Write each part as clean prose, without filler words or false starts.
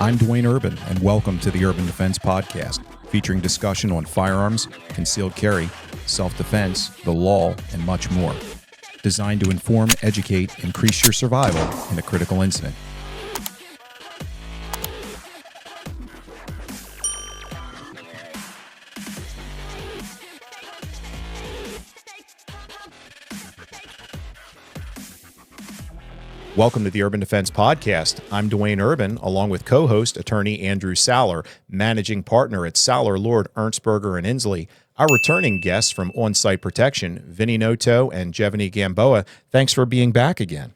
I'm Duane Urban, and welcome to the Urban Defense Podcast, featuring discussion on firearms, concealed carry, self-defense, the law, and much more. Designed to inform, educate, increase your survival in a critical incident. Welcome to the Urban Defense Podcast. I'm Duane Urban, along with co-host, attorney Andrew Saller, managing partner at Saller, Lord, Ernstberger, and Inslee. Our returning guests from On-Site Protection, Vinny Noto and Gevenny Gamboa. Thanks for being back again.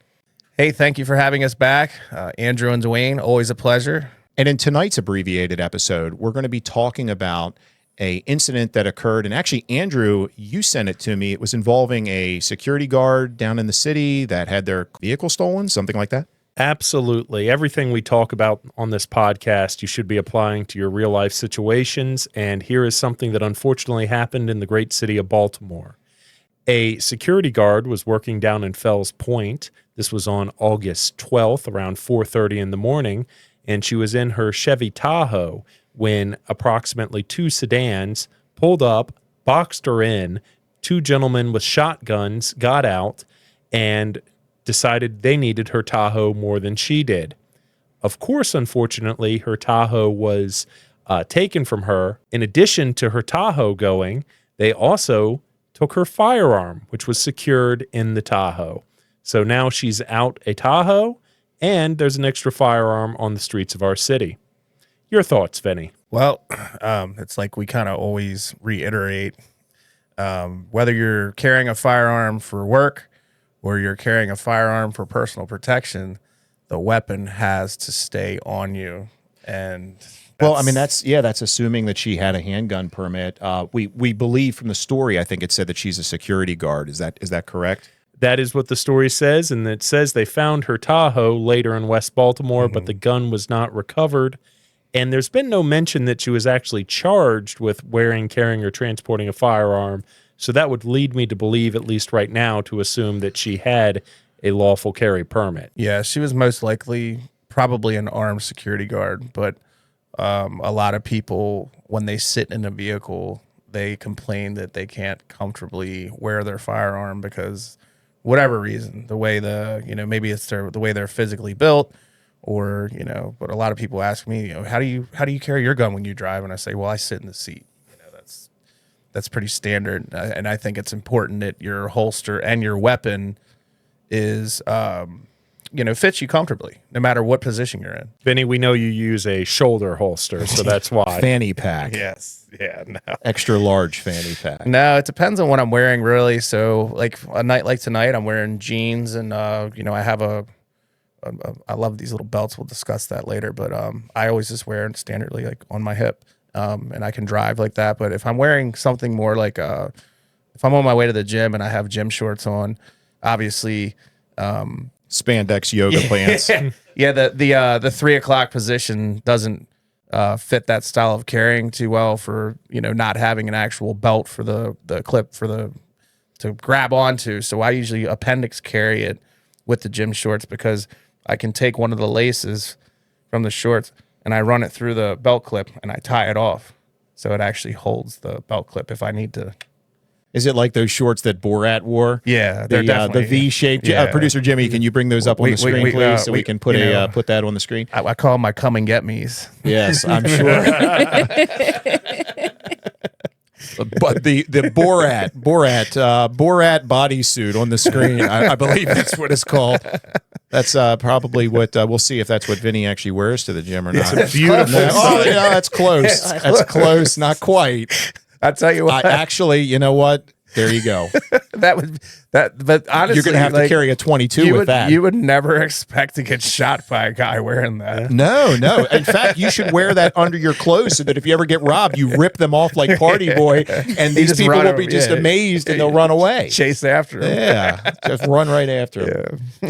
Hey, thank you for having us back. Andrew and Duane, always a pleasure. And in tonight's abbreviated episode, we're going to be talking about an incident that occurred. And actually, Andrew, you sent it to me. It was involving a security guard down in the city that had their vehicle stolen, something like that. Absolutely. Everything we talk about on this podcast, you should be applying to your real life situations. And here is something that unfortunately happened in the great city of Baltimore. A security guard was working down in Fells Point. This was on August 12th, around 4:30 in the morning. And she was in her Chevy Tahoe when approximately two sedans pulled up, boxed her in. Two gentlemen with shotguns got out and decided they needed her Tahoe more than she did. Of course, unfortunately, her Tahoe was taken from her. In addition to her Tahoe going, they also took her firearm, which was secured in the Tahoe. So now she's out a Tahoe, and there's an extra firearm on the streets of our city. Your thoughts, Vinny? Well, it's like we kind of always reiterate, whether you're carrying a firearm for work or you're carrying a firearm for personal protection, the weapon has to stay on you. And well, I mean, that's assuming that she had a handgun permit. We believe from the story, I think it said that she's a security guard. Is that correct? That is what the story says, and it says they found her Tahoe later in West Baltimore, but the gun was not recovered. And there's been no mention that she was actually charged with wearing, carrying, or transporting a firearm. So that would lead me to believe, at least right now, to assume that she had a lawful carry permit. Yeah, she was most likely probably an armed security guard. But a lot of people, when they sit in a vehicle, they complain that they can't comfortably wear their firearm because whatever reason, the way maybe it's the way they're physically built. Or, but a lot of people ask me, how do you carry your gun when you drive? And I say, well, I sit in the seat. That's pretty standard. And I think it's important that your holster and your weapon is, fits you comfortably, no matter what position you're in. Vinny, we know you use a shoulder holster, so that's why. Fanny pack. Yes. Yeah. No. Extra large fanny pack. No, it depends on what I'm wearing, really. So, like a night like tonight, I'm wearing jeans, and I have I love these little belts. We'll discuss that later, but I always just wear it standardly, like on my hip, and I can drive like that. But if I'm wearing something more like, if I'm on my way to the gym and I have gym shorts on, obviously, spandex yoga pants. Yeah, the 3 o'clock position doesn't fit that style of carrying too well for not having an actual belt for the clip to grab onto. So I usually appendix carry it with the gym shorts because I can take one of the laces from the shorts and I run it through the belt clip and I tie it off. So it actually holds the belt clip if I need to. Is it like those shorts that Borat wore? Yeah, they're the V-shaped. Yeah. Producer Jimmy, can you bring those up on the screen, please, so we can put put that on the screen? I call them my come and get me's. Yes, I'm sure. But the Borat bodysuit on the screen, I believe that's what it's called. That's probably what we'll see if that's what Vinny actually wears to the gym or not. It's a beautiful. Oh, yeah, that's close. That's close, not quite. I tell you what. Actually, you know what? There you go. But honestly, you're going to have to carry a 22 with that. You would never expect to get shot by a guy wearing that. No. In fact, you should wear that under your clothes so that if you ever get robbed, you rip them off like Party Boy, and these people will be just amazed and they'll run away. Chase after him. Yeah, just run right after him. Yeah.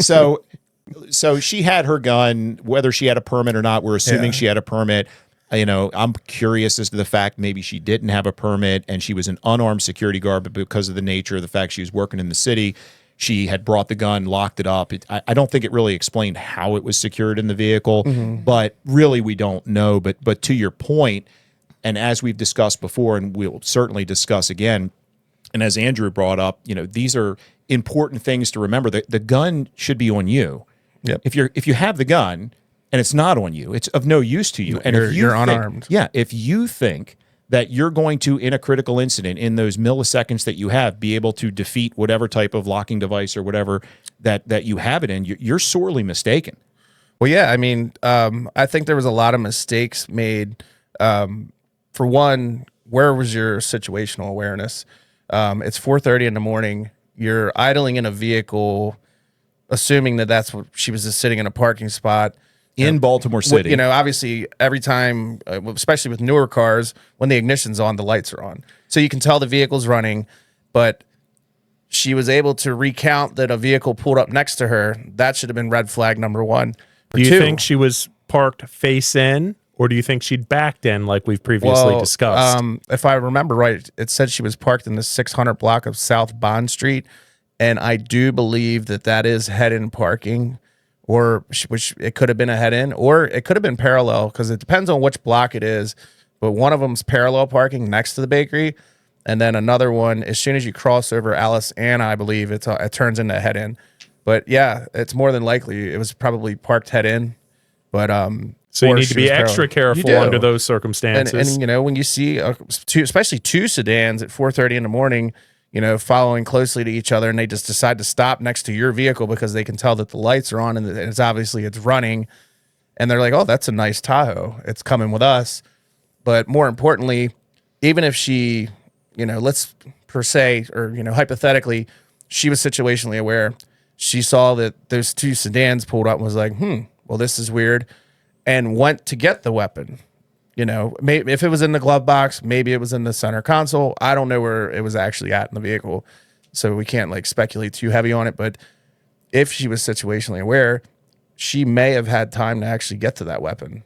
So she had her gun, whether she had a permit or not. We're assuming she had a permit. I'm curious as to the fact maybe she didn't have a permit and she was an unarmed security guard, but because of the nature of the fact she was working in the city, she had brought the gun, locked it up. I don't think it really explained how it was secured in the vehicle, but really we don't know. But to your point, and as we've discussed before, and we'll certainly discuss again, and as Andrew brought up, these are important things to remember. The gun should be on you. Yep. If you have the gun and it's not on you, it's of no use to you. And if you're unarmed. Yeah, if you think that you're going to, in a critical incident, in those milliseconds that you have, be able to defeat whatever type of locking device or whatever that you have it in, you're sorely mistaken. Well, yeah, I mean, I think there was a lot of mistakes made. For one, where was your situational awareness? It's 4:30 in the morning. You're idling in a vehicle, assuming that that's what she was just sitting in a parking spot In Baltimore City. Obviously, every time, especially with newer cars, when the ignition's on, the lights are on. So you can tell the vehicle's running, but she was able to recount that a vehicle pulled up next to her. That should have been red flag number one. Do you think she was parked face in, or do you think she'd backed in like we've previously discussed? If I remember right, it said she was parked in the 600 block of South Bond Street, and I do believe that is head-in parking. Which it could have been a head-in, or it could have been parallel, because it depends on which block it is. But one of them's parallel parking next to the bakery, and then another one, as soon as you cross over Alice Ann, I believe it turns into a head-in. But yeah, it's more than likely it was probably parked head-in. But so you need to be extra careful under those circumstances. And when you see especially two sedans at 4:30 in the morning, following closely to each other, and they just decide to stop next to your vehicle because they can tell that the lights are on and it's running. And they're like, oh, that's a nice Tahoe. It's coming with us. But more importantly, even if she, let's per se, or, hypothetically, she was situationally aware. She saw that those two sedans pulled up and was like, well, this is weird, and went to get the weapon. Maybe if it was in the glove box, maybe it was in the center console. I don't know where it was actually at in the vehicle, so we can't speculate too heavy on it. But if she was situationally aware, she may have had time to actually get to that weapon.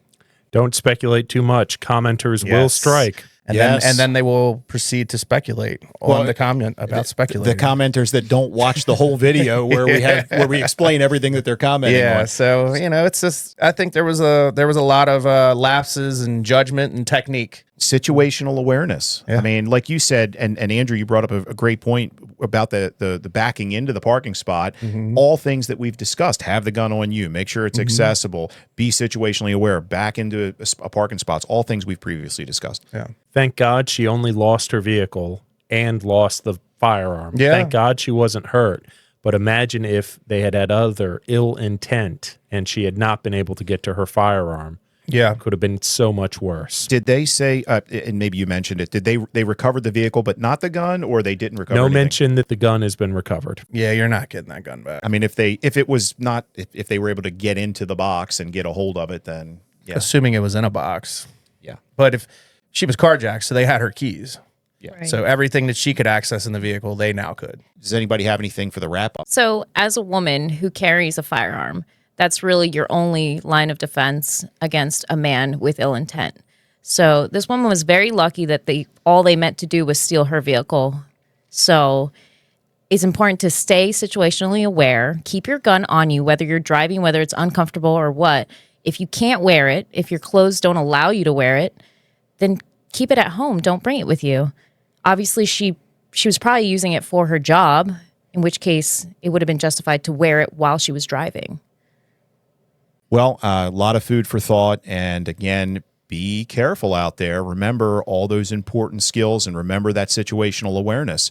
Don't speculate too much. Commenters will strike. And then they will proceed to speculate on the comment about speculating. The commenters that don't watch the whole video where we explain everything that they're commenting on. So it's just, I think there was a lot of lapses in judgment and technique. Situational awareness. Yeah. I mean, like you said, and Andrew, you brought up a great point about the backing into the parking spot. All things that we've discussed. Have the gun on you. Make sure it's accessible. Be situationally aware. Back into a parking spots. All things we've previously discussed. Yeah. Thank God she only lost her vehicle and lost the firearm. Yeah. Thank God she wasn't hurt. But imagine if they had other ill intent and she had not been able to get to her firearm. Yeah. It could have been so much worse. Did they say, and maybe you mentioned it, did they recovered the vehicle but not the gun, or they didn't recover anything? mention that the gun has been recovered. Yeah, you're not getting that gun back. I mean, if they were able to get into the box and get a hold of it, then yeah. Assuming it was in a box. Yeah. But if she was carjacked, so they had her keys. Yeah. Right. So everything that she could access in the vehicle, they now could. Does anybody have anything for the wrap up? So, as a woman who carries a firearm, that's really your only line of defense against a man with ill intent. So, this woman was very lucky that all they meant to do was steal her vehicle. So, it's important to stay situationally aware. Keep your gun on you, whether you're driving, whether it's uncomfortable or what. If you can't wear it, if your clothes don't allow you to wear it, then keep it at home. Don't bring it with you. Obviously, she was probably using it for her job, in which case it would have been justified to wear it while she was driving. Well, a lot of food for thought. And again, be careful out there. Remember all those important skills and remember that situational awareness.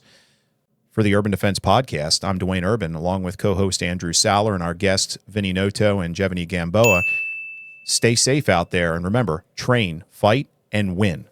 For the Urban Defense Podcast, I'm Duane Urban, along with co-host Andrew Saller and our guests, Vinny Noto and Gevenny Gamboa. Stay safe out there. And remember, train, fight, and win.